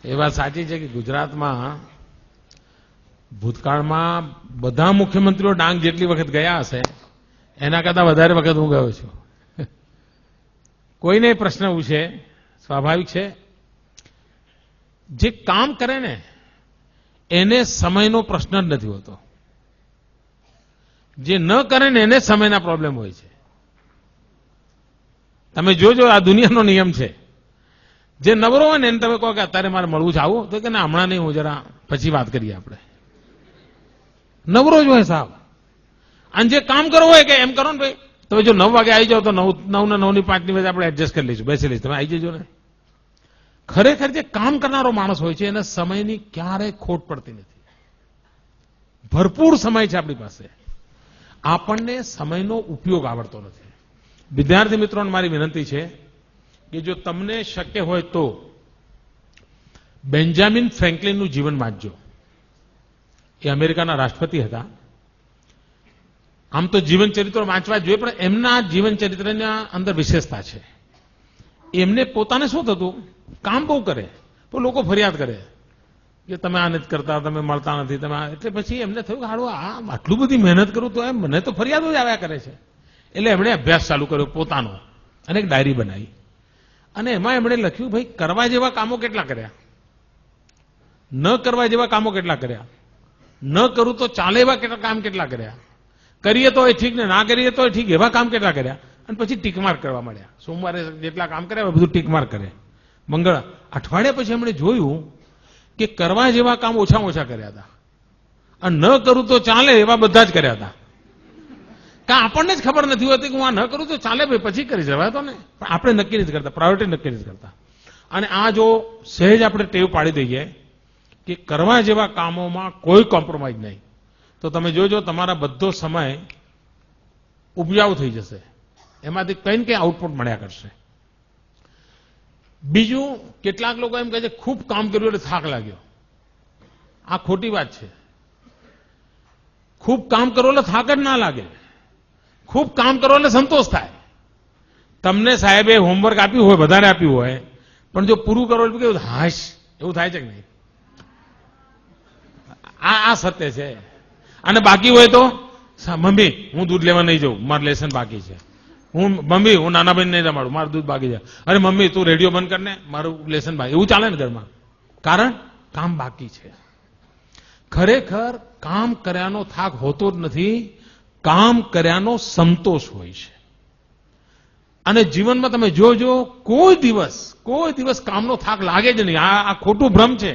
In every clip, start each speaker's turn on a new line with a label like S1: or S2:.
S1: એ વાત સાચી છે કે ગુજરાતમાં ભૂતકાળમાં બધા મુખ્યમંત્રીઓ ડાંગ જેટલી વખત ગયા હશે એના કરતા વધારે વખત હું ગયો છું. કોઈને પ્રશ્ન પૂછે સ્વાભાવિક છે, જે કામ કરે ને એને સમયનો પ્રશ્ન જ નથી હોતો, જે ન કરે ને એને સમયના પ્રોબ્લેમ હોય છે. તમે જોજો, આ દુનિયાનો નિયમ છે. જે નવરો હોય ને એને તમે કહો કે અત્યારે મારે મળવું છે, આવું તો કે ના હમણાં નહીં, હું જરા પછી વાત કરીએ આપણે. નવરો જ હોય સાહેબ. અને જે કામ કરવું હોય કે એમ કરો ને ભાઈ, તમે જો 9 વાગે આવી જાઓ તો 9 ને 9 ની 5 ની વચ્ચે આપણે એડજસ્ટ કરી લઈશું, બેસી લઈશું, તમે આવી જજો ને. ખરેખર જે કામ કરનારો માણસ હોય છે એને સમયની ક્યારેય ખોટ પડતી નથી. ભરપૂર સમય છે આપણી પાસે. આપણને સમયનો ઉપયોગ આવડતો નથી. વિદ્યાર્થી મિત્રોને મારી વિનંતી છે કે જો તમને શક્ય હોય તો બેન્જામિન ફ્રેન્કલિનનું જીવન વાંચજો. એ અમેરિકાના રાષ્ટ્રપતિ હતા. આમ તો જીવન ચરિત્રો વાંચવા જોઈએ, પણ એમના જીવન ચરિત્રના અંદર વિશેષતા છે. એમને પોતાને શું થતું, કામ બહુ કરે પણ લોકો ફરિયાદ કરે કે તમે આ નથી કરતા, તમે મળતા નથી, તમે એટલે પછી એમને થયું કે હારું આ આટલું બધી મહેનત કરું તો એમ મને તો ફરિયાદો જ આવ્યા કરે છે. એટલે એમણે અભ્યાસ ચાલુ કર્યો પોતાનો અને એક ડાયરી બનાવી અને એમાં એમણે લખ્યું, ભાઈ કરવા જેવા કામો કેટલા કર્યા, ન કરવા જેવા કામો કેટલા કર્યા, ન કરું તો ચાલે એવા કામ કેટલા કર્યા, કરીએ તો એ ઠીક ને ના કરીએ તો ઠીક એવા કામ કેટલા કર્યા. અને પછી ટીકમાર્ક કરવા માંડ્યા. સોમવારે જેટલા કામ કર્યા બધું ટીકમાર્ક કરે. મંગળ અઠવાડિયા પછી એમણે જોયું કે કરવા જેવા કામ ઓછામાં ઓછા કર્યા હતા અને ન કરું તો ચાલે એવા બધા જ કર્યા હતા. કારણ આપણને જ ખબર નથી હોતી કે હું આ ન કરું તો ચાલે ભાઈ પછી કરી જવાય તો ને, પણ આપણે નક્કી નથી કરતા, પ્રાયોરિટી નક્કી નથી કરતા. અને આ જો સહેજ આપણે ટેવ પાડી દઈએ કે કરવા જેવા કામોમાં કોઈ કોમ્પ્રોમાઇઝ નહીં, તો તમે જોજો તમારા બધો સમય ઉપજાઉ થઈ જશે, એમાંથી કંઈ ને કંઈ આઉટપુટ મળ્યા કરશે. બીજું, કેટલાક લોકો એમ કહે છે ખૂબ કામ કર્યું એટલે થાક લાગ્યો. આ ખોટી વાત છે. ખૂબ કામ કરો એટલે થાક જ ના લાગે. ખૂબ કામ કરો એટલે સંતોષ થાય. તમને સાહેબે હોમવર્ક આપ્યું હોય, વધારે આપ્યું હોય, પણ જો પૂરું કરો એટલે કેવું હાશ એવું થાય છે કે નહીં? આ સત્ય છે. અને બાકી હોય તો મમ્મી હું દૂધ લેવા નહીં જાઉં, મારું લેસન બાકી છે. મમ્મી હું નાના બહેન નહીં રમાડું, મારું દૂધ બાકી છે. અરે મમ્મી તું રેડિયો બંધ કરને, મારું લેસન બાકી. એવું ચાલે ને ઘરમાં, કારણ કામ બાકી છે. ખરેખર કામ કર્યાનો થાક હોતો જ નથી, કામ કર્યાનો સંતોષ હોય છે. અને જીવનમાં તમે જોજો, કોઈ દિવસ કામનો થાક લાગે જ નહીં. આ ખોટું ભ્રમ છે.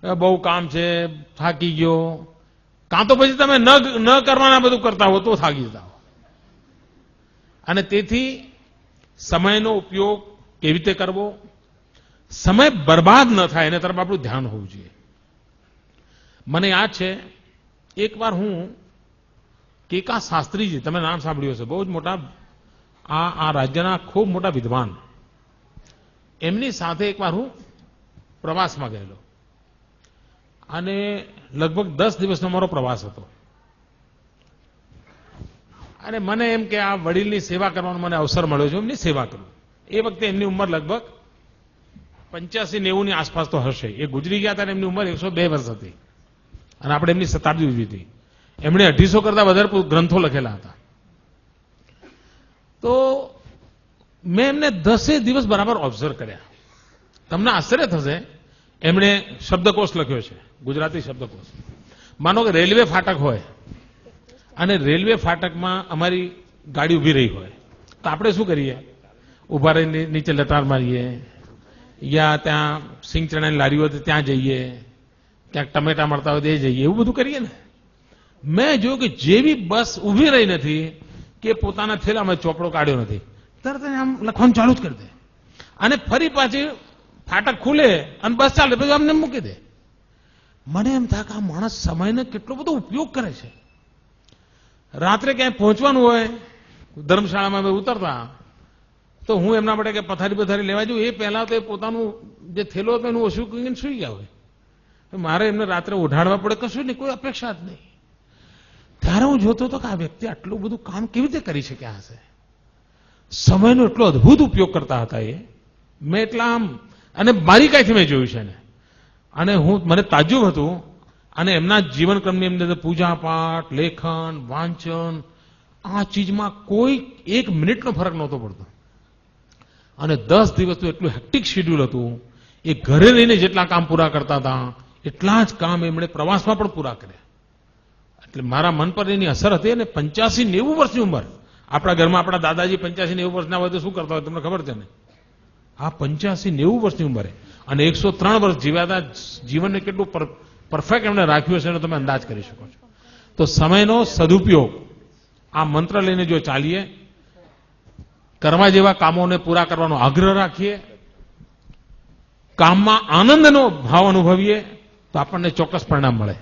S1: બહુ કામ છે, થાકી ગયો. કાં તો પછી તમે ન કરવાના બધું કરતા હો તો થાકી જતા હો. અને તેથી સમયનો ઉપયોગ કેવી રીતે કરવો, સમય બરબાદ ન થાય એના તરફ આપણું ધ્યાન હોવું જોઈએ. મને યાદ છે એકવાર હું કેકા શાસ્ત્રીજી, તમે નામ સાંભળ્યું હશે, બહુ જ મોટા આ રાજ્યના ખૂબ મોટા વિદ્વાન, એમની સાથે એકવાર હું પ્રવાસમાં ગયેલો અને લગભગ 10 દિવસનો મારો પ્રવાસ હતો. અને મને એમ કે આ વડીલની સેવા કરવાનો મને અવસર મળ્યો છે, એમની સેવા કરું. એ વખતે એમની ઉંમર લગભગ 85-90 ની આસપાસ તો હશે. એ ગુજરી ગયા હતા, એમની ઉંમર 102 વર્ષ હતી અને આપણે એમની શતાબ્દી ઉજવી હતી. એમણે 250 કરતા વધારે ગ્રંથો લખેલા હતા. તો મેં એમને 10 દિવસ બરાબર ઓબ્ઝર્વ કર્યા. તમને આશ્ચર્ય થશે, એમણે શબ્દકોશ લખ્યો છે, ગુજરાતી શબ્દકોશ. માનો કે રેલવે ફાટક હોય અને રેલવે ફાટકમાં અમારી ગાડી ઊભી રહી હોય, તો આપણે શું કરીએ? ઊભા રહીને નીચે લટાર મારીએ, યા ત્યાં સિંગ ચણાની લારી હોય તો ત્યાં જઈએ, ક્યાંક ટમેટા મળતા હોય તો એ જઈએ, એવું બધું કરીએ ને. મેં જોયું કે જેવી બસ ઊભી રહી નથી કે પોતાના થેલામાં ચોપડો કાઢ્યો નથી, તરત આમ લખવાનું ચાલુ જ કરી દે અને ફરી પાછી ફાટક ખુલે અને બસ ચાલે પછી અમને મૂકી દે. મને એમ થાય કે આ માણસ સમયનો કેટલો બધો ઉપયોગ કરે છે. રાત્રે ક્યાંય પહોંચવાનું હોય, ધર્મશાળામાં ઉતરતા, તો હું એમના માટે કે પથારી લેવા જઉં, એ પહેલા તો એ પોતાનું જે થેલો હતો એનું ઓછું કરીને સુઈ ગયા હોય. મારે એમને રાત્રે ઉઠાડવા પડે, કશું નહીં, કોઈ અપેક્ષા જ નહીં. ત્યારે હું જોતો હતો કે આ વ્યક્તિ આટલું બધું કામ કેવી રીતે કરી શક્યા હશે. સમયનો એટલો અદભુત ઉપયોગ કરતા હતા એ. મેં એટલા આમ અને બારીકાઈથી મેં જોયું છે એને. અને મને તાજ્જુબ હતું. અને એમના જીવનક્રમની અંદર પૂજા પાઠ, લેખન, વાંચન, આ ચીજમાં કોઈ 1 મિનિટનો ફરક નહોતો પડતો. અને 10 દિવસનું એટલું હેક્ટિક શેડ્યુલ હતું. એ ઘરે રહીને જેટલા કામ પૂરા કરતા હતા એટલા જ કામ એમણે પ્રવાસમાં પણ પૂરા કર્યા. એટલે મારા મન પર એની અસર હતી. અને 85-90 વર્ષની ઉંમર. આપણા ઘરમાં આપણા દાદાજી 85-90 વર્ષના હોય તો શું કરતા હોય તમને ખબર છે ને? આ 85-90 વર્ષની ઉંમરે અને 103 વર્ષ જીવ્યા હતા. જીવનને કેટલું પરફેક્ટ એમણે રાખ્યું હશે એનો તમે અંદાજ કરી શકો છો. તો સમયનો સદુપયોગ આ મંત્ર લઈને જો ચાલીએ, કરવા જેવા કામોને પૂરા કરવાનો આગ્રહ રાખીએ, કામમાં આનંદનો ભાવ અનુભવીએ તો આપણને ચોક્કસ પરિણામ મળે.